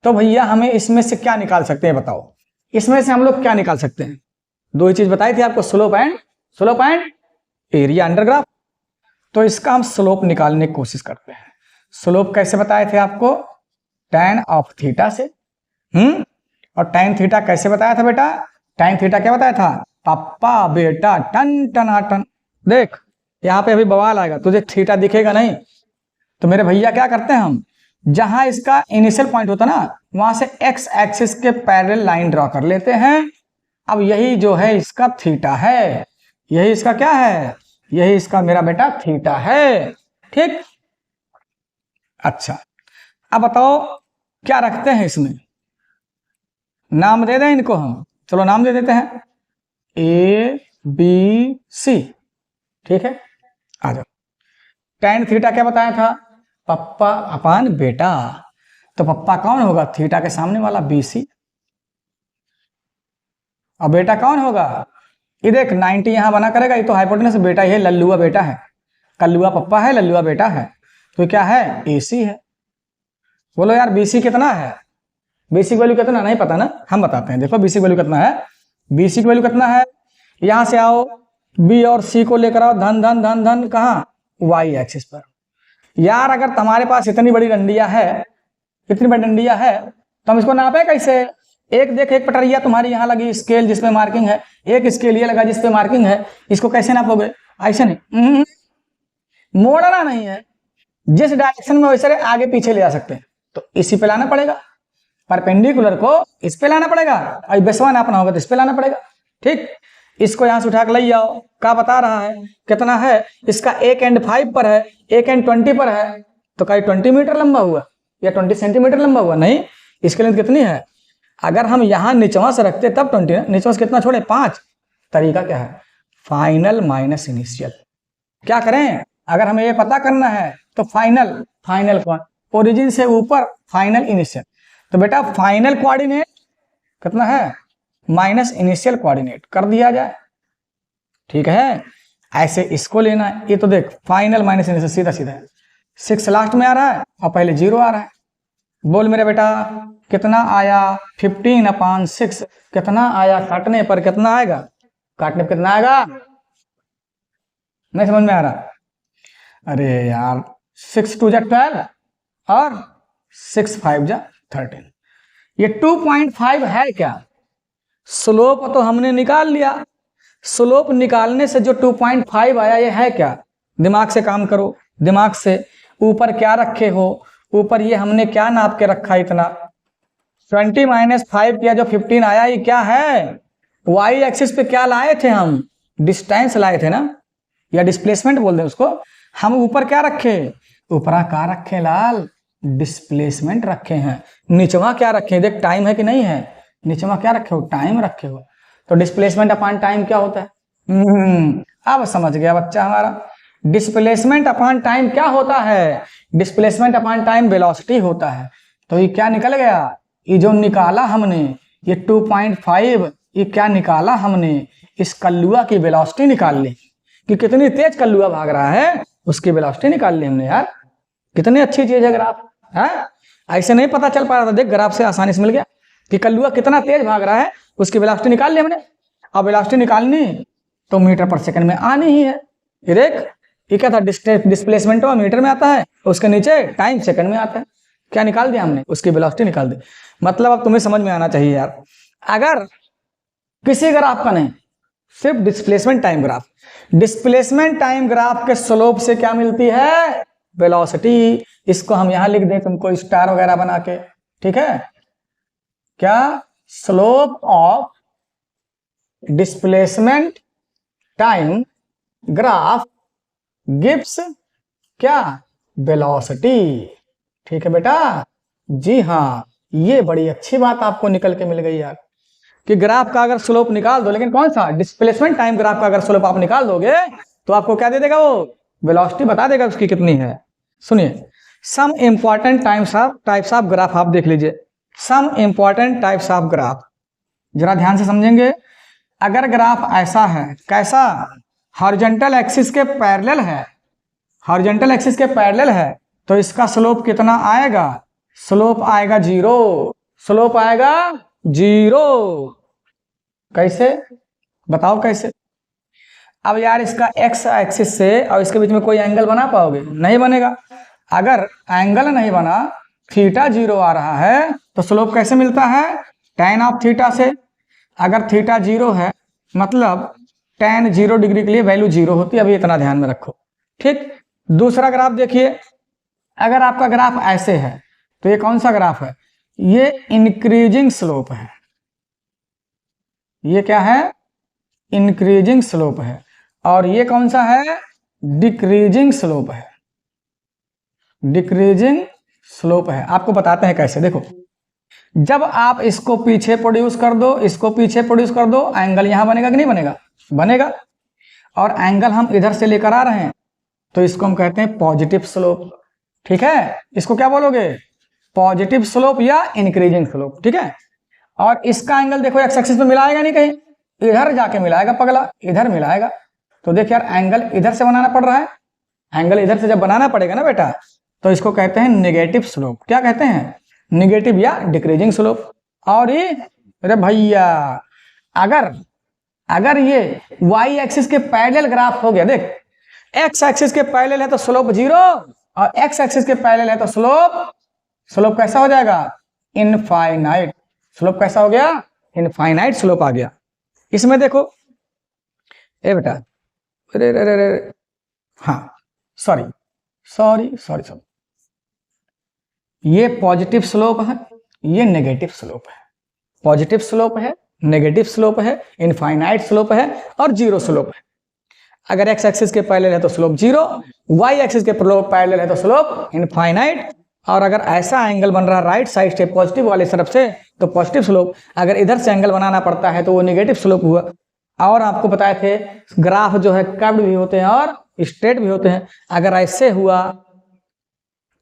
तो भैया हमें इसमें से क्या निकाल सकते हैं? बताओ, इसमें से हम लोग क्या निकाल सकते हैं? दो ही चीज बताई थी आपको, slope and area under graph. तो इसका हम स्लोप निकालने की कोशिश करते हैं। स्लोप कैसे बताए थे आपको, tan ऑफ थीटा से। और tan थीटा कैसे बताया था बेटा, tan थीटा क्या बताया था, पापा बेटा टन टनाटन। देख यहाँ पे अभी बवाल आएगा, तुझे थीटा दिखेगा नहीं, तो मेरे भैया क्या करते हैं, हम जहां इसका इनिशियल पॉइंट होता ना वहां से एक्स एक्सिस के पैरेलल लाइन ड्रॉ कर लेते हैं। अब यही जो है इसका थीटा है, यही इसका क्या है, यही इसका मेरा बेटा थीटा है। ठीक, अच्छा अब बताओ क्या रखते हैं इसमें, नाम दे दें इनको हम, चलो नाम दे देते हैं ए बी सी। ठीक है, आ जाओ। tan थीटा क्या बताया था, पप्पा अपान बेटा, तो पप्पा कौन होगा, थीटा के सामने वाला BC, और बेटा कौन होगा, ये देख 90 यहां बना करेगा, ये तो हाइपोटेनस बेटा ही है, लल्लुआ बेटा है, कल्लुआ पप्पा है, लल्लुआ बेटा है, तो क्या है AC है। बोलो यार BC कितना है, BC की वैल्यू कितना नहीं पता ना, हम बताते हैं। देखो BC की वैल्यू कितना है, BC की वैल्यू कितना है, यहां से आओ B और C को लेकर आओ, धन धन धन धन कहां, Y एक्सिस पर। यार अगर तुम्हारे पास इतनी बड़ी डंडिया है, इतनी बड़ी डंडिया है, तो हम इसको नापे कैसे, एक देख एक पटरिया तुम्हारी यहाँ लगी स्केल जिसपे मार्किंग है, एक स्केल ये लगा जिसपे मार्किंग है, इसको कैसे नापोगे, ऐसे नहीं, मोड़ना नहीं है, जिस डायरेक्शन में वैसे आगे पीछे ले जा सकते हैं, तो इसी पे लाना पड़ेगा, परपेंडिकुलर को इस पे लाना पड़ेगा, और बेसवा नापना होगा तो इस पे लाना पड़ेगा। ठीक, इसको यहां से उठा के ले आओ, क्या बता रहा है, कितना है, इसका एक एंड 5 पर है, एक एंड 20 पर है, तो कहीं 20 मीटर लंबा हुआ या 20 सेंटीमीटर लंबा हुआ, नहीं, इसके लेंथ कितनी है, अगर हम यहां निचवा से रखते तब 20, निचवा से कितना छोड़े 5। तरीका क्या है, फाइनल माइनस इनिशियल। क्या करें, अगर हमें ये पता करना है तो फाइनल कौन, ओरिजिन से ऊपर फाइनल इनिशियल, तो बेटा फाइनल कोऑर्डिनेट कितना है, माइनस इनिशियल कोऑर्डिनेट कर दिया जाए। ठीक है, ऐसे इसको लेना है, ये तो देख फाइनल माइनस इनिशियल सीधा सीधा है, 6 लास्ट में आ रहा है और पहले 0 आ रहा है। बोल मेरे बेटा कितना आया, 15/6 कितना आया, काटने पर कितना आएगा, काटने पर कितना आएगा, नहीं समझ में आ रहा, अरे यार 6 2 12 और 6 5 13, ये 2.5 है क्या, स्लोप तो हमने निकाल लिया, स्लोप निकालने से जो 2.5 आया ये है क्या, दिमाग से काम करो, दिमाग से, ऊपर क्या रखे हो, ऊपर ये हमने क्या नाप के रखा, इतना 20 - 5 किया, जो 15 आया ये क्या है, Y एक्सिस पे क्या लाए थे हम, डिस्टेंस लाए थे ना, या डिस्प्लेसमेंट बोल दें उसको, हम ऊपर क्या रखे, ऊपरा क्या रखे लाल, डिस्प्लेसमेंट रखे हैं, निचवा क्या रखे, देख टाइम है कि नहीं है, निचवा क्या रखे हो, टाइम रखे हो, तो डिस्प्लेसमेंट अपॉन टाइम क्या होता है, अब समझ गया बच्चा हमारा, डिस्प्लेसमेंट अपॉन टाइम क्या होता है, डिस्प्लेसमेंट अपॉन टाइम वेलोसिटी होता है। तो ये क्या निकल गया, ये जो निकाला हमने, ये 2.5, ये क्या निकाला हमने, इस कल्लुआ की वेलोसिटी निकाल ली, कि कितनी तेज कल्लुआ भाग रहा है, उसकी वेलोसिटी निकाल ली हमने। यार कितनी अच्छी चीज है ग्राफ, है ऐसे नहीं पता चल पा रहा था, देख ग्राफ से आसानी से मिल गया कि कल्लुआ कितना तेज भाग रहा है, उसकी वेलोसिटी निकाल ली हमने। अब वेलोसिटी निकालनी तो मीटर पर सेकंड में आनी ही है, ये देख ये क्या था, डिस्प्लेसमेंट मीटर में आता है, उसके नीचे टाइम सेकंड में आता है, क्या निकाल दिया हमने, उसकी वेलोसिटी निकाल दी। मतलब अब तुम्हें समझ में आना चाहिए यार, अगर किसी ग्राफ का नहीं, सिर्फ displacement time graph, displacement time graph के स्लोप से क्या मिलती है, वेलोसिटी। इसको हम यहां लिख दें तुमको स्टार वगैरह बना के, ठीक है, क्या, slope of displacement time graph gives क्या, वेलोसिटी। ठीक है बेटा, जी हाँ, ये बड़ी अच्छी बात आपको निकल के मिल गई यार, कि ग्राफ का अगर स्लोप निकाल दो, लेकिन कौन सा, डिस्प्लेसमेंट टाइम ग्राफ का अगर स्लोप आप निकाल दोगे तो आपको क्या दे देगा, वो वेलोसिटी बता देगा उसकी कितनी है। सुनिए, some important types of graph आप देख लीजिए, some important types of graph जरा ध्यान से समझेंगे। अगर ग्राफ ऐसा है, कैसा, हॉरिजॉन्टल एक्सिस के पैरेलल है, हॉरिजॉन्टल एक्सिस के पैरेलल है, तो इसका स्लोप कितना आएगा, स्लोप आएगा 0, स्लोप आएगा 0। कैसे, बताओ कैसे। अब यार इसका एक्स एक्सिस से और इसके बीच में कोई एंगल बना पाओगे? नहीं बनेगा। अगर एंगल नहीं बना, थीटा 0 आ रहा है, तो स्लोप कैसे मिलता है? tan ऑफ थीटा से। अगर थीटा 0 है मतलब tan 0 डिग्री के लिए वैल्यू 0 होती है, अभी इतना ध्यान में रखो। ठीक, दूसरा ग्राफ देखिए। अगर आपका ग्राफ ऐसे है तो ये कौन सा ग्राफ है? ये इंक्रीजिंग स्लोप है। ये क्या है? इंक्रीजिंग स्लोप है। और ये कौन सा है? डिक्रीजिंग स्लोप है। डिक्रीजिंग स्लोप है। आपको बताते हैं कैसे। देखो, जब आप इसको पीछे प्रोड्यूस कर दो, इसको पीछे प्रोड्यूस कर दो, एंगल यहां बनेगा कि नहीं बनेगा? बनेगा। और एंगल हम इधर से लेकर आ रहे हैं, तो इसको हम कहते हैं पॉजिटिव स्लोप। ठीक है, इसको क्या बोलोगे? पॉजिटिव स्लोप या इंक्रीजिंग स्लोप। ठीक है, और इसका एंगल देखो एक्स एक्सिस में मिलाएगा नहीं, कहीं इधर जाके मिलाएगा पगला, इधर मिलाएगा। तो देख यार, एंगल इधर से बनाना पड़ रहा है। एंगल इधर से जब बनाना पड़ेगा ना बेटा, तो इसको कहते हैं नेगेटिव स्लोप। क्या कहते हैं? नेगेटिव या डिक्रीजिंग स्लोप। और ये, अरे भैया, अगर ये वाई एक्सिस के पैरेलल ग्राफ हो गया, देख एक्स एक्सिस के पैरेलल है तो स्लोप 0, और एक्स एक्सिस के पैरेलल है तो स्लोप कैसा हो जाएगा? इनफाइनाइट। स्लोप कैसा हो गया? इनफाइनाइट स्लोप आ गया। इसमें देखो, ए बेटा, अरे अरे अरे, हाँ सॉरी सॉरी सॉरी सॉरी, ये पॉजिटिव स्लोप है, ये नेगेटिव स्लोप है। पॉजिटिव स्लोप है, नेगेटिव स्लोप है, इनफाइनाइट स्लोप है और 0 स्लोप है। अगर एक्स एक्सिस के पैरेलल है तो स्लोप 0, वाई एक्सिस के पैरेलल है तो स्लोप इनफाइनाइट। और अगर ऐसा एंगल बन रहा राइट साइड से पॉजिटिव वाले तरफ से, तो पॉजिटिव स्लोप। अगर इधर से एंगल बनाना पड़ता है तो वो नेगेटिव स्लोप हुआ। और आपको बताए थे ग्राफ जो है कर्व्ड भी होते हैं और स्ट्रेट भी होते हैं। अगर ऐसे हुआ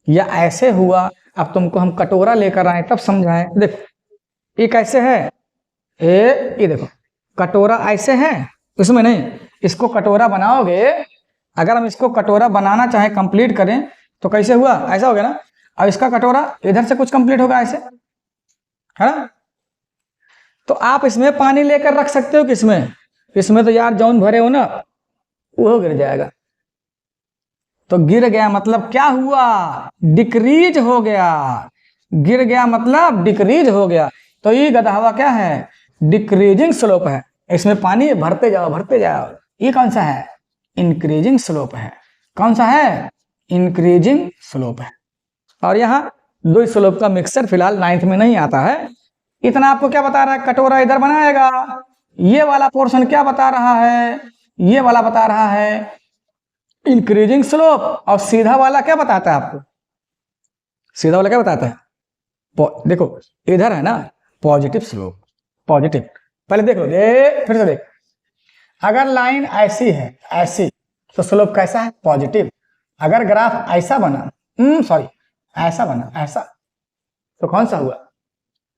या ऐसे हुआ, अब तुमको हम कटोरा लेकर आए तब समझाएं। देखो, ये कैसे है? ये देखो, कटोरा ऐसे है, उसमें नहीं, इसको कटोरा बनाओगे। अगर हम इसको कटोरा बनाना चाहे, कंप्लीट करें, तो कैसे हुआ? ऐसा हो गया ना। अब इसका कटोरा इधर से कुछ कंप्लीट होगा ऐसे, है ना? तो आप इसमें पानी लेकर रख सकते हो, किसमें? इसमें तो यार जौन भरे हो ना, वो गिर जाएगा। तो गिर गया मतलब क्या हुआ? डिक्रीज हो गया। गिर गया मतलब डिक्रीज हो गया। तो ये गधा क्या है? डिक्रीजिंग स्लोप है। इसमें पानी भरते जाओ भरते जाओ। ये कौन सा है? इंक्रीजिंग स्लोप है। कौन सा है? इंक्रीजिंग स्लोप है। और यहाँ दो स्लोप का मिक्सचर फिलहाल 9th में नहीं आता है। इतना आपको क्या बता रहा है? कटोरा इधर बनाएगा। ये वाला पोर्शन क्या बता रहा है? ये वाला बता रहा है इंक्रीजिंग स्लोप। और सीधा वाला क्या बताता है आपको? सीधा वाला क्या बताता है? देखो, इधर है ना पॉजिटिव स्लोप, पॉजिटिव। पहले देख लो, फिर से देख। अगर लाइन ऐसी है, ऐसी, तो स्लोप कैसा है? पॉजिटिव। अगर ग्राफ ऐसा बना, सॉरी ऐसा बना, ऐसा, तो कौन सा हुआ?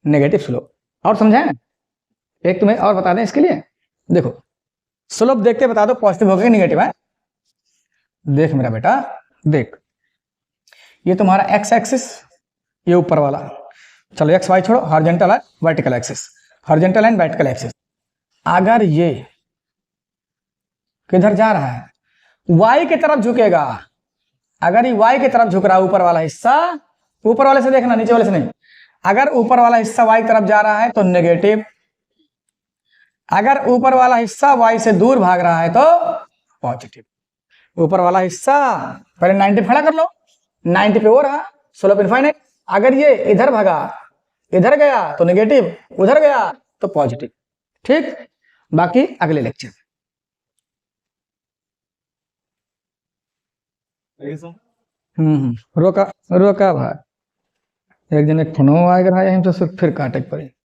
Negative slope. और समझाए ना? एक तुम्हें और बता दें इसके लिए। देखो, स्लोप देख के बता दो पॉजिटिव होगा कि नेगेटिव है। देख मेरा बेटा, देख, ये तुम्हारा एक्स एक्सिस, ये ऊपर वाला, चलो एक्स वाई छोड़ो, हॉरिजॉन्टल है, vertical axis, horizontal and vertical axis. अगर ये किधर जा रहा है? वाई की तरफ झुकेगा। अगर ये वाई की तरफ झुक रहा है, ऊपर वाला हिस्सा, ऊपर वाले से देखना, नीचे वाले से नहीं। अगर ऊपर वाला हिस्सा वाई की तरफ जा रहा है तो नेगेटिव। अगर ऊपर वाला हिस्सा वाई से दूर भाग रहा है तो पॉजिटिव। ऊपर वाला हिस्सा पहले 90 खड़ा कर लो, 90 पे हो रहा, स्लोप इनफाइनाइट। अगर ये इधर भागा, इधर गया तो नेगेटिव, उधर गया तो पॉजिटिव। ठीक, बाकी अगले लेक्चर। रोका रोका भाई, एक जन एक फोन आएगा, फिर काटे पड़े।